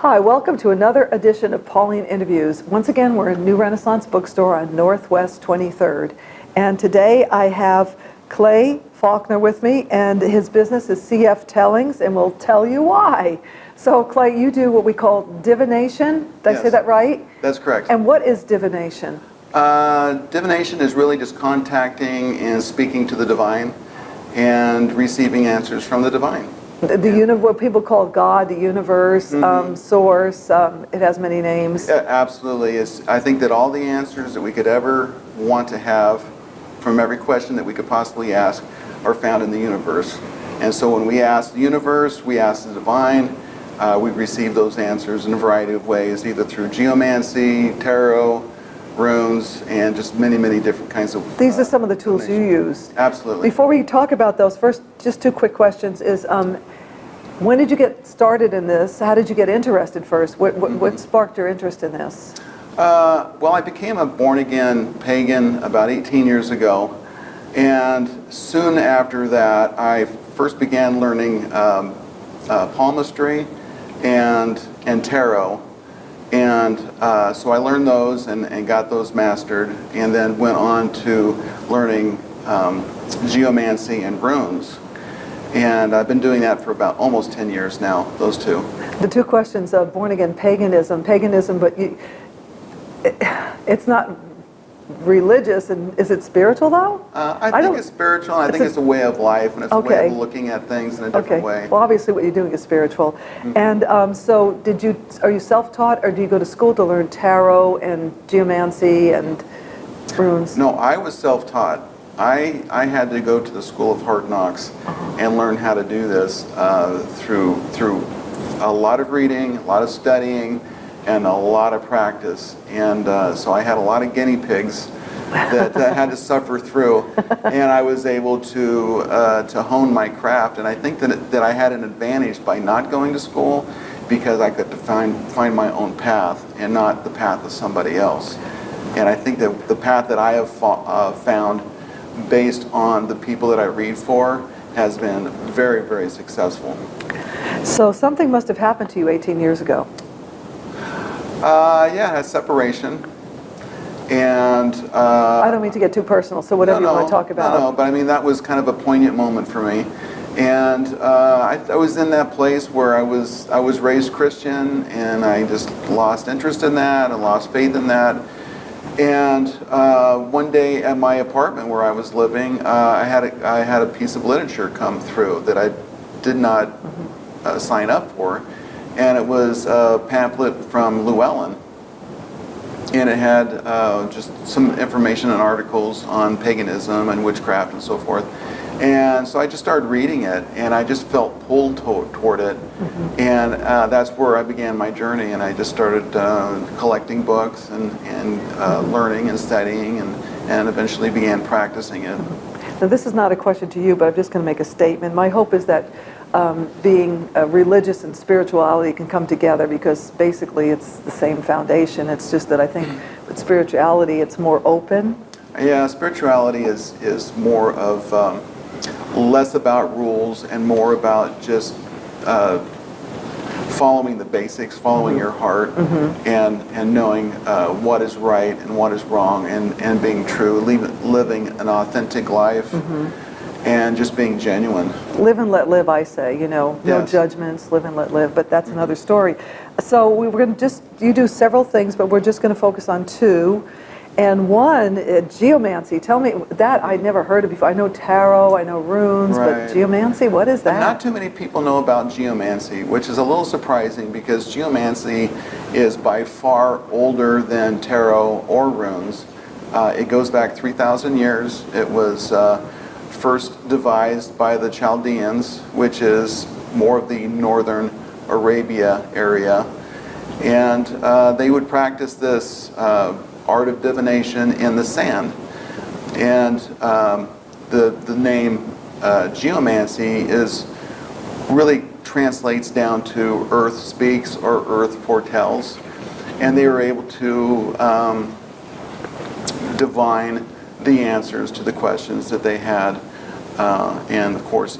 Hi, welcome to another edition of Pauline Interviews. Once again, we're in New Renaissance Bookstore on Northwest 23rd. And today I have Clay Faulkner with me, and his business is CF Tellings, and we'll tell you why. So, Clay, you do what we call divination. Did I say that right? That's correct. And what is divination? Divination is really just contacting and speaking to the divine and receiving answers from the divine. What people call God, the universe, source, it has many names. Yeah, absolutely. I think that all the answers that we could ever want to have from every question that we could possibly ask are found in the universe. And so when we ask the universe, we ask the divine, we receive those answers in a variety of ways, either through geomancy, tarot, runes, and just many, many different kinds of These are some of the tools you used. Absolutely. Before we talk about those, first, just two quick questions is, when did you get started in this? How did you get interested first? What sparked your interest in this? Well, I became a born-again pagan about 18 years ago, and soon after that, I first began learning palmistry and tarot. And so I learned those and got those mastered, and then went on to learning geomancy and runes. And I've been doing that for about almost 10 years now, those two. The two questions of born-again paganism, but it's not religious, and is it spiritual though? I think it's spiritual, and I think it's a way of life, and it's a way of looking at things in a different way. Well, obviously what you're doing is spiritual. And so are you self-taught, or do you go to school to learn tarot and geomancy and runes? No, I was self-taught. I had to go to the School of Hard Knocks and learn how to do this through a lot of reading, a lot of studying, and a lot of practice. And so I had a lot of guinea pigs that I had to suffer through, and I was able to hone my craft. And I think that I had an advantage by not going to school, because I could find my own path and not the path of somebody else. And I think that the path that I have found, based on the people that I read for, has been very, very successful. So something must have happened to you 18 years ago. Yeah, a separation. And I don't mean to get too personal, so whatever you want to talk about. No, but I mean, that was kind of a poignant moment for me. And I was in that place where I was raised Christian, and I just lost interest in that, and lost faith in that. And one day at my apartment where I was living, I had a piece of literature come through that I did not sign up for, and it was a pamphlet from Llewellyn, and it had just some information and articles on paganism and witchcraft and so forth. And so I just started reading it, and I just felt pulled toward it, and that's where I began my journey. And I just started collecting books and learning and studying, and eventually began practicing it. Now, this is not a question to you, but I'm just going to make a statement. My hope is that being religious and spirituality can come together, because basically it's the same foundation. It's just that I think with spirituality it's more open. Yeah, spirituality is more of less about rules and more about just following the basics, following your heart, and knowing what is right and what is wrong, and being true, living an authentic life, and just being genuine. Live and let live, I say, no judgments, live and let live, but that's another story. So we're going to you do several things, but we're just going to focus on two. And one, geomancy. Tell me, that I'd never heard of before. I know tarot, I know runes, but geomancy, what is that? Not too many people know about geomancy, which is a little surprising, because geomancy is by far older than tarot or runes. It goes back 3,000 years. It was first devised by the Chaldeans, which is more of the northern Arabia area. And they would practice this art of divination in the sand. And the name geomancy really translates down to earth speaks or earth foretells. And they were able to divine the answers to the questions that they had. And of course,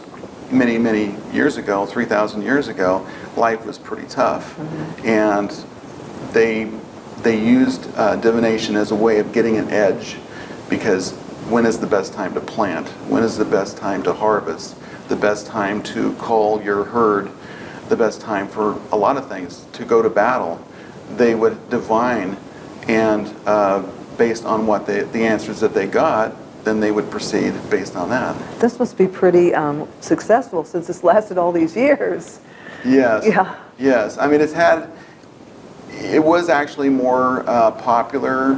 many, many years ago, 3,000 years ago, life was pretty tough. And they used divination as a way of getting an edge, because when is the best time to plant? When is the best time to harvest? The best time to call your herd? The best time for a lot of things, to go to battle? They would divine, and based on what the answers that they got, then they would proceed based on that. This must be pretty successful, since it's lasted all these years. Yes. Yeah. Yes. I mean, it was actually more popular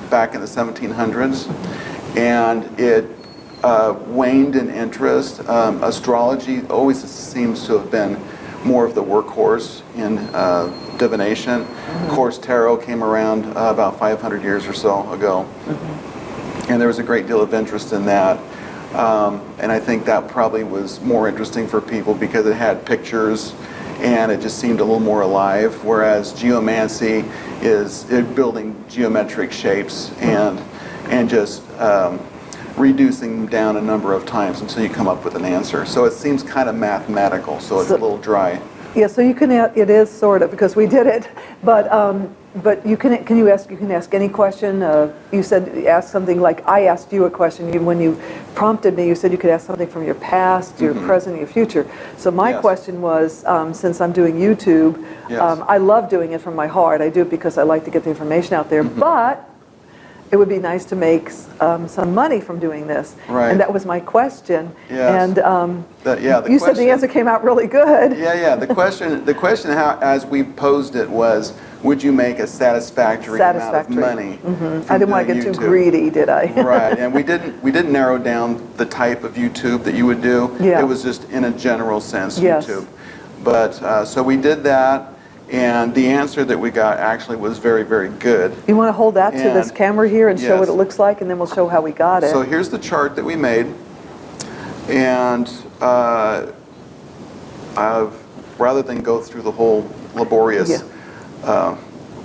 back in the 1700s, and it waned in interest. Astrology always seems to have been more of the workhorse in divination. Of course, tarot came around about 500 years or so ago, and there was a great deal of interest in that. And I think that probably was more interesting for people because it had pictures and it just seemed a little more alive, whereas geomancy is building geometric shapes and just reducing them down a number of times until you come up with an answer. So it seems kind of mathematical, so it's a little dry. Yeah, so you can, it is sort of, because we did it, but you can ask any question. You said ask something like, I asked you a question. When you prompted me, you said you could ask something from your past, your present, your future. So my question was, since I'm doing YouTube, I love doing it from my heart. I do it because I like to get the information out there, but it would be nice to make some money from doing this. Right. And that was my question. Yes. And you said the answer came out really good. Yeah. The question how, as we posed it, was, would you make a satisfactory amount of money? I didn't want to get too greedy, did I? Right. And we didn't narrow down the type of YouTube that you would do. Yeah. It was just in a general sense, Yes. YouTube. But so we did that. And the answer that we got actually was very, very good. You want to hold that to this camera here and show what it looks like, and then we'll show how we got it. So here's the chart that we made. And rather than go through the whole laborious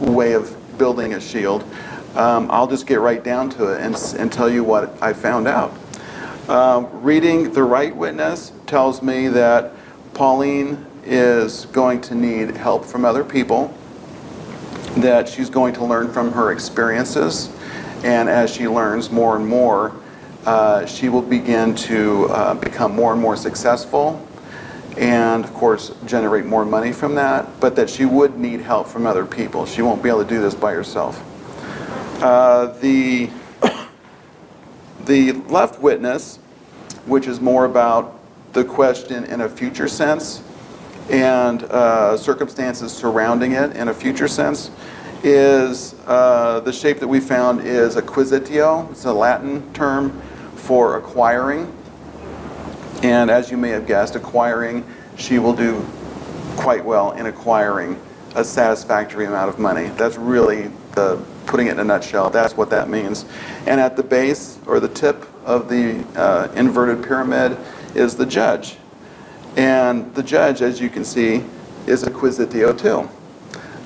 way of building a shield, I'll just get right down to it and tell you what I found out. Reading the right witness tells me that Pauline is going to need help from other people, that she's going to learn from her experiences, and as she learns more and more, she will begin to become more and more successful, and of course generate more money from that, but that she would need help from other people. She won't be able to do this by herself. The left witness, which is more about the question in a future sense, and circumstances surrounding it in a future sense, is the shape that we found is acquisitio. It's a Latin term for acquiring. And as you may have guessed, acquiring, she will do quite well in acquiring a satisfactory amount of money. That's really putting it in a nutshell, that's what that means. And at the base, or the tip of the inverted pyramid, is the judge. And the judge, as you can see, is acquisitio too.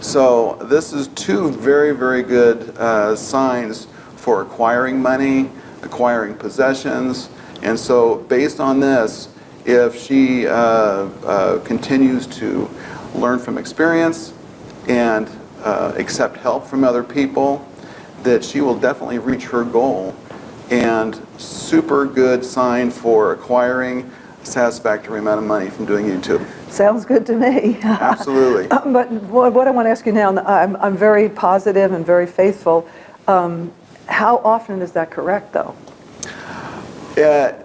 So this is two very, very good signs for acquiring money, acquiring possessions. And so based on this, if she continues to learn from experience and accept help from other people, that she will definitely reach her goal. And super good sign for acquiring satisfactory amount of money from doing YouTube. Sounds good to me. Absolutely. But what I want to ask you now, I'm very positive and very faithful. How often is that correct, though?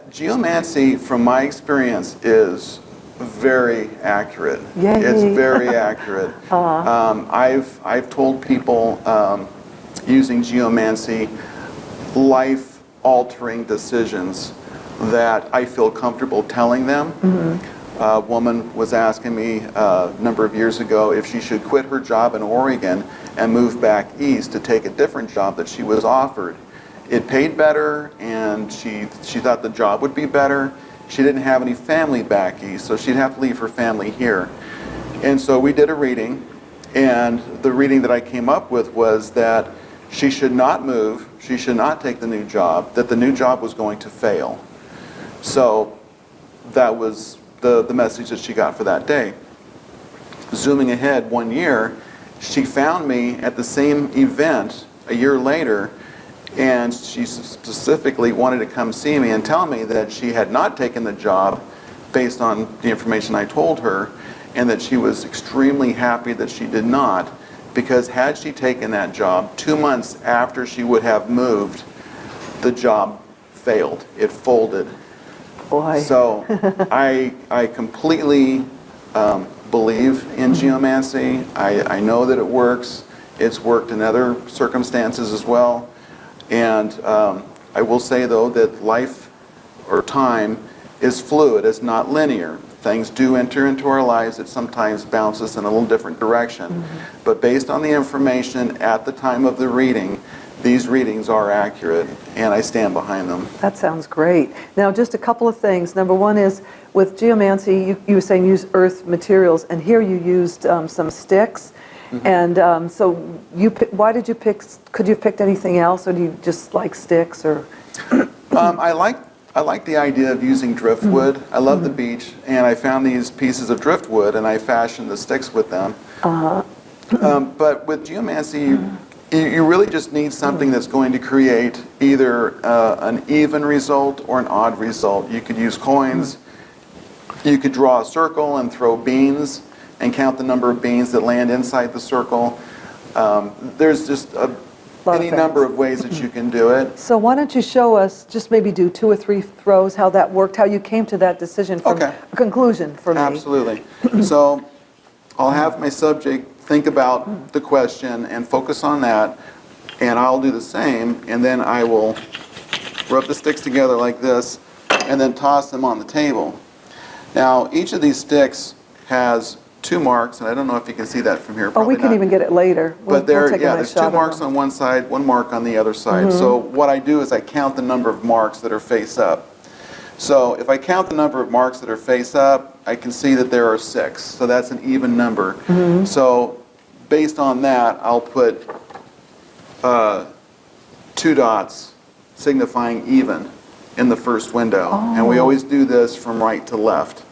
Geomancy, from my experience, is very accurate. Yay. It's very accurate. I've told people using geomancy life-altering decisions that I feel comfortable telling them. A woman was asking me a number of years ago if she should quit her job in Oregon and move back east to take a different job that she was offered. It paid better, and she thought the job would be better. She didn't have any family back east, so she'd have to leave her family here. And so we did a reading, and the reading that I came up with was that she should not move, she should not take the new job, that the new job was going to fail. So that was the message that she got for that day. zooming ahead 1 year, she found me at the same event a year later, and she specifically wanted to come see me and tell me that she had not taken the job based on the information I told her, and that she was extremely happy that she did not, because had she taken that job, 2 months after she would have moved, the job failed. It folded. Boy. So I completely believe in geomancy. I know that it works. It's worked in other circumstances as well. And I will say, though, that life or time is fluid. It's not linear. Things do enter into our lives. It sometimes bounces in a little different direction. But based on the information at the time of the reading, these readings are accurate, and I stand behind them. That sounds great. Now, just a couple of things. Number one is, with geomancy, you were saying use earth materials, and here you used some sticks. And so why did you pick, could you have picked anything else, or do you just like sticks? Or I like the idea of using driftwood. I love the beach, and I found these pieces of driftwood, and I fashioned the sticks with them. But with geomancy, you really just need something that's going to create either an even result or an odd result. You could use coins. You could draw a circle and throw beans and count the number of beans that land inside the circle. There's just any number of ways that you can do it. So why don't you show us, just maybe do 2 or 3 throws, how that worked, how you came to that decision, from a conclusion for me. Absolutely. So I'll have my subject think about the question and focus on that, and I'll do the same, and then I will rub the sticks together like this and then toss them on the table. Now, each of these sticks has 2 marks, and I don't know if you can see that from here. Oh, we can even get it later. But there's 2 marks on one side, 1 mark on the other side. So what I do is I count the number of marks that are face up. So if I count the number of marks that are face up, I can see that there are 6. So that's an even number. So based on that, I'll put 2 dots signifying even in the first window. And we always do this from right to left,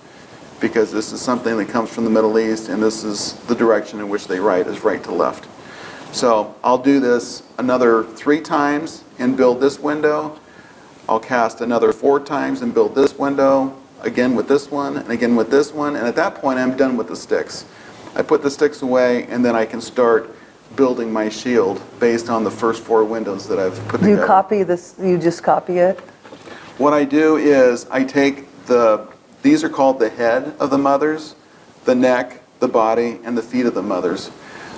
because this is something that comes from the Middle East, and this is the direction in which they write, is right to left. So I'll do this another 3 times and build this window. I'll cast another 4 times and build this window, again with this one, and again with this one, and at that point I'm done with the sticks. I put the sticks away, and then I can start building my shield based on the first 4 windows that I've put together. Do you copy this, you just copy it? What I do is I take these are called the head of the mothers, the neck, the body, and the feet of the mothers.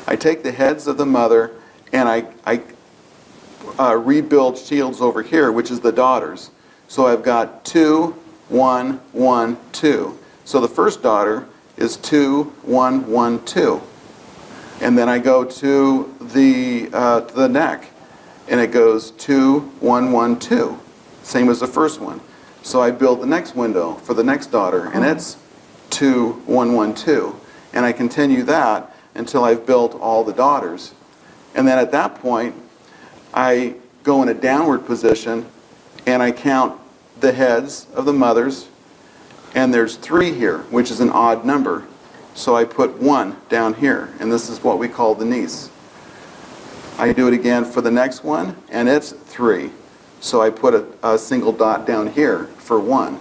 I take the heads of the mother, and I rebuild shields over here, which is the daughters. So I've got 2, 1, 1, 2. So the first daughter is 2, 1, 1, 2. And then I go to the neck, and it goes 2, 1, 1, 2. Same as the first one. So I build the next window for the next daughter, and it's 2, 1, 1, 2. And I continue that until I've built all the daughters. And then at that point, I go in a downward position, and I count the heads of the mothers, and there's 3 here, which is an odd number. So I put 1 down here, and this is what we call the niece. I do it again for the next one, and it's 3. So I put a single dot down here for 1.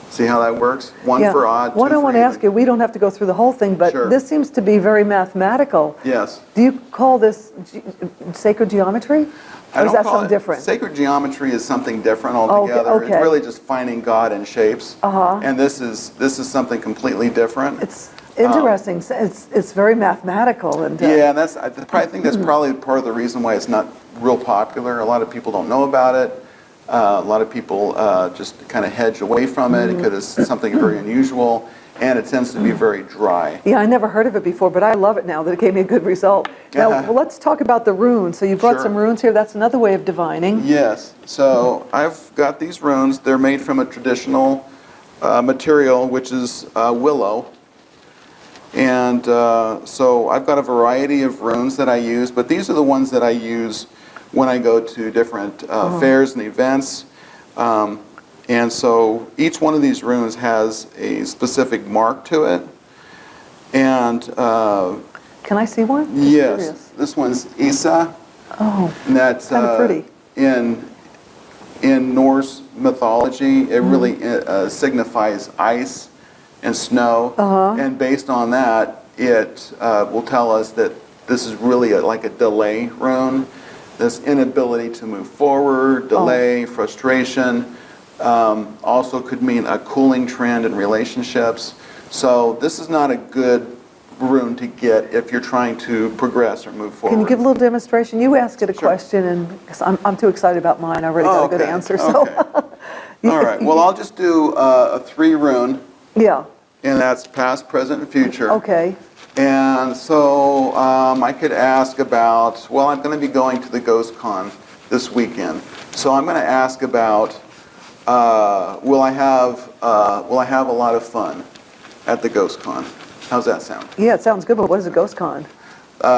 See how that works? 1 for odd, 2 What I want for to even. ask you, we don't have to go through the whole thing, but Sure. this seems to be very mathematical. Yes. Do you call this sacred geometry? Or is that something different? Sacred geometry is something different altogether. Okay. It's really just finding God in shapes. And this is something completely different. It's interesting. It's very mathematical. And yeah, and I think that's probably part of the reason why it's not real popular. A lot of people don't know about it. A lot of people just kind of hedge away from it because it's something very unusual, and it tends to be very dry. Yeah, I never heard of it before, but I love it now that it gave me a good result. Now, well, let's talk about the runes. So you brought some runes here. That's another way of divining. Yes. So I've got these runes. They're made from a traditional material, which is willow. And so I've got a variety of runes that I use, but these are the ones that I use when I go to different fairs and events. And so each one of these runes has a specific mark to it. And Can I see one? Just yes, curious. this one's Isa. Oh, And that's kind of pretty. in Norse mythology. It really signifies ice and snow. And based on that, it will tell us that this is really like a delay rune. This inability to move forward, delay, frustration. Also could mean a cooling trend in relationships. So this is not a good rune to get if you're trying to progress or move forward. Can you give a little demonstration? You ask it a question, and cause I'm too excited about mine. I already got a good answer. So. All right. Well, I'll just do a 3 rune. Yeah. And that's past, present, and future. Okay. And so I could ask about, well, I'm going to be going to the Ghost Con this weekend. So I'm going to ask about, will I have a lot of fun at the Ghost Con? How's that sound? Yeah, it sounds good, but what is a Ghost Con?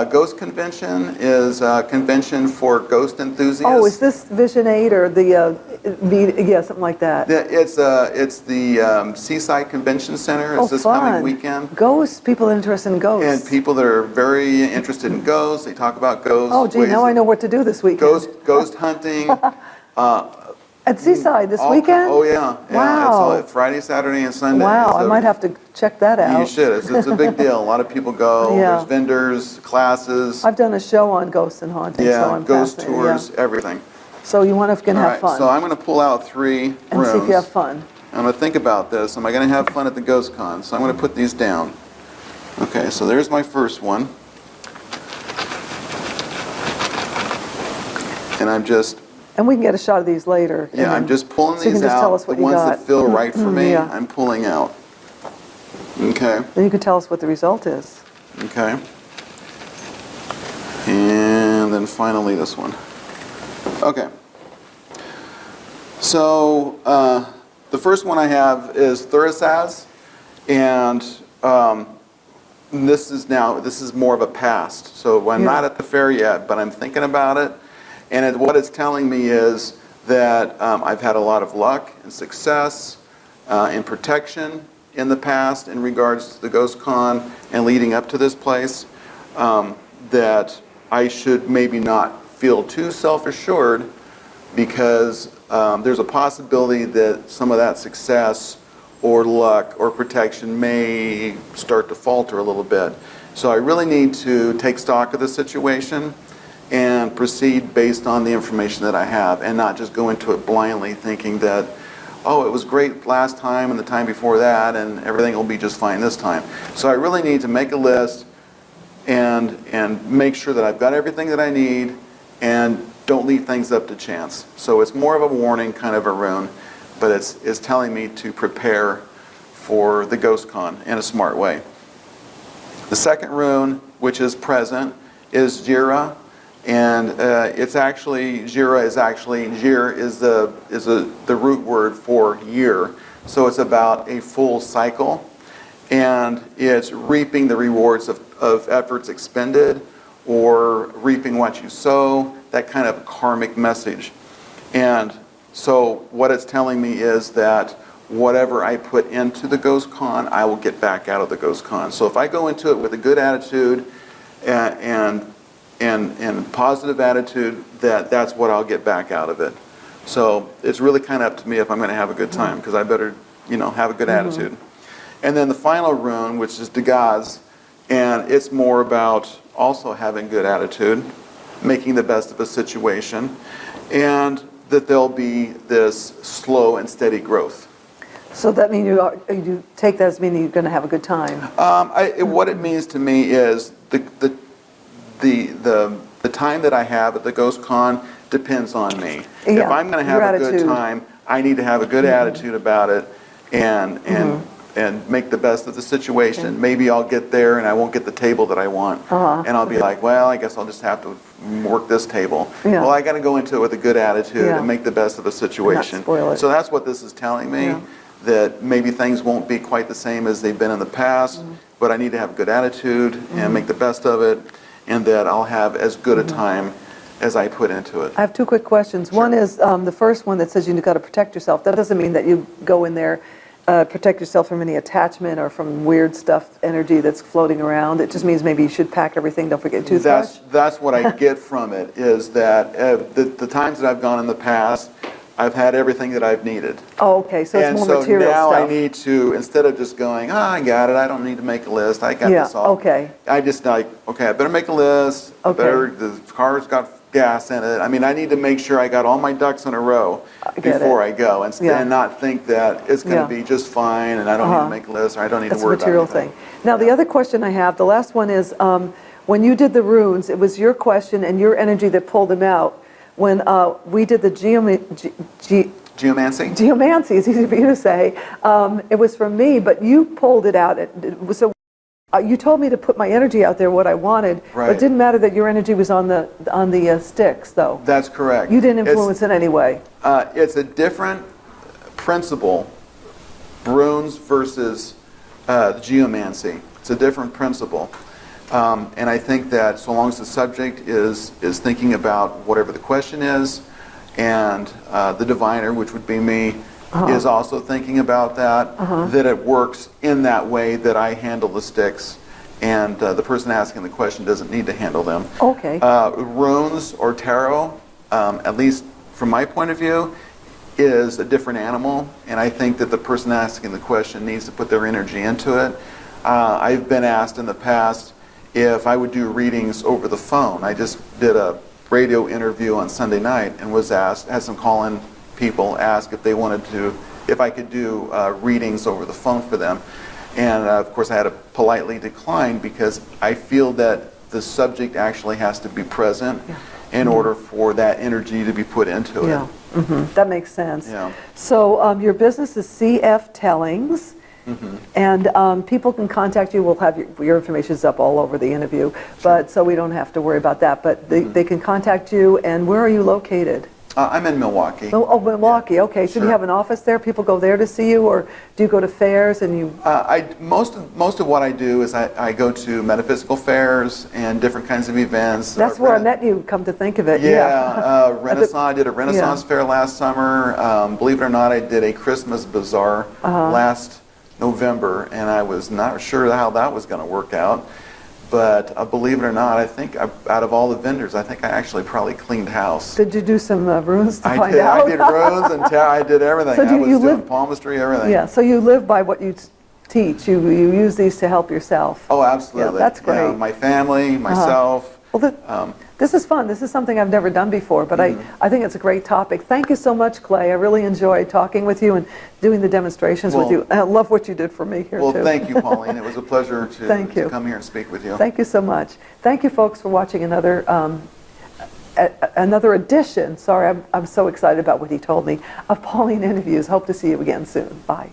Ghost Convention is a convention for ghost enthusiasts. Oh, is this Vision 8 or the, yeah, something like that? It's the Seaside Convention Center. It's this coming weekend. Ghosts, people interested in ghosts. And people that are very interested in ghosts. They talk about ghosts. Oh, gee, now I know what to do this weekend. Ghost hunting. At Seaside this weekend? Oh, yeah. Wow. It's Friday, Saturday, and Sunday. Wow, I might have to check that out. You should. It's a big deal. A lot of people go. Yeah. There's vendors, classes. I've done a show on ghosts and hauntings, so I'm ghost fascinated. tours, everything. So you want to have fun. So I'm going to pull out 3 and rooms. see if you have fun. I'm going to think about this. Am I going to have fun at the Ghost Con? So I'm going to put these down. Okay, so there's my first one. And I'm just... And we can get a shot of these later. Yeah, I'm just pulling so these out. The ones that feel right for me, yeah. I'm pulling out. Okay. Then you can tell us what the result is. Okay. And then finally this one. Okay. So the first one I have is Thurisaz, and this is more of a past. So I'm not at the fair yet, but I'm thinking about it. And what it's telling me is that I've had a lot of luck and success and protection in the past in regards to the Ghost Con and leading up to this place, that I should maybe not feel too self-assured, because there's a possibility that some of that success or luck or protection may start to falter a little bit. So I really need to take stock of the situation and proceed based on the information that I have, and not just go into it blindly thinking that, oh, it was great last time and the time before that and everything will be just fine this time. So I really need to make a list and make sure that I've got everything that I need and don't leave things up to chance. So it's more of a warning kind of a rune, but it's telling me to prepare for the Ghost Con in a smart way. The second rune, which is present, is Jira. And it's actually, Jira is actually, Jir is the root word for year. So it's about a full cycle, and it's reaping the rewards of efforts expended, or reaping what you sow, that kind of karmic message. And so what it's telling me is that whatever I put into the Ghost Con, I will get back out of the Ghost Con. So if I go into it with a good attitude and positive attitude, that's what I'll get back out of it. So it's really kind of up to me if I'm going to have a good time, because I better, have a good attitude. And then the final rune, which is Dagaz, and it's more about also having good attitude, making the best of a situation, and that there'll be this slow and steady growth. So that means you take that as meaning you're going to have a good time? What it means to me is the time that I have at the Ghost Con depends on me. Yeah, if I'm going to have a good time, I need to have a good attitude about it and make the best of the situation. Okay. Maybe I'll get there and I won't get the table that I want. And I'll be like, well, I guess I'll just have to work this table. Yeah. Well, I got to go into it with a good attitude and make the best of the situation. So that's what this is telling me, that maybe things won't be quite the same as they've been in the past, but I need to have a good attitude and make the best of it, and that I'll have as good a time as I put into it. I have 2 quick questions. Sure. One is the first one that says you've got to protect yourself. That doesn't mean that you go in there protect yourself from any attachment or from weird stuff, energy that's floating around. It just means maybe you should pack everything. Don't forget toothbrush. That's what I get from it, is that the times that I've gone in the past, I've had everything that I've needed. Oh, okay, so it's more material now stuff. I need to, instead of just going, I got it, I don't need to make a list, I got this all. Okay. I just like, okay, I better make a list, the car's got gas in it. I mean, I need to make sure I got all my ducks in a row before I go, and not think that it's going to be just fine and I don't need to make a list or I don't need to worry about anything. That's a material thing. Now, the other question I have, the last one is, when you did the runes, it was your question and your energy that pulled them out. When we did the Geomancy, it's easy for you to say, it was from me, but you pulled it out. So you told me to put my energy out there, what I wanted, but it didn't matter that your energy was on the sticks, though. That's correct. You didn't influence it in any way. It's a different principle, runes versus geomancy. It's a different principle. And I think that so long as the subject is thinking about whatever the question is, and the diviner, which would be me, is also thinking about that, that it works in that way that I handle the sticks, and the person asking the question doesn't need to handle them. Okay. Runes or tarot, at least from my point of view, is a different animal, and I think that the person asking the question needs to put their energy into it. I've been asked in the past if I would do readings over the phone. I just did a radio interview on Sunday night and was asked, had some call-in people ask if they wanted to, if I could do readings over the phone for them. And of course I had to politely decline because I feel that the subject actually has to be present in order for that energy to be put into it. That makes sense. Yeah. So your business is CF Tellings. And people can contact you. We'll have your information's up all over the interview, but so we don't have to worry about that. But they can contact you. And where are you located? I'm in Milwaukee. Oh, Milwaukee. Okay. So do you have an office there? People go there to see you, or do you go to fairs and you? Most of what I do is I go to metaphysical fairs and different kinds of events. That's where I met you. Come to think of it. Renaissance. I did a Renaissance fair last summer. Believe it or not, I did a Christmas bazaar last November, and I was not sure how that was going to work out. But believe it or not, I think out of all the vendors, I think I actually probably cleaned house. Did you do some runes to find out? I did runes and I did everything. So I was doing palmistry, everything. Yeah, so you live by what you teach. You use these to help yourself. Oh, absolutely. Yeah, that's great. My family, myself. Well, this is fun. This is something I've never done before, but I think it's a great topic. Thank you so much, Clay. I really enjoyed talking with you and doing the demonstrations with you. I love what you did for me here, too. Well, thank you, Pauline. It was a pleasure to come here and speak with you. Thank you so much. Thank you, folks, for watching another edition. Sorry, I'm so excited about what he told me, of Pauline Interviews. Hope to see you again soon. Bye.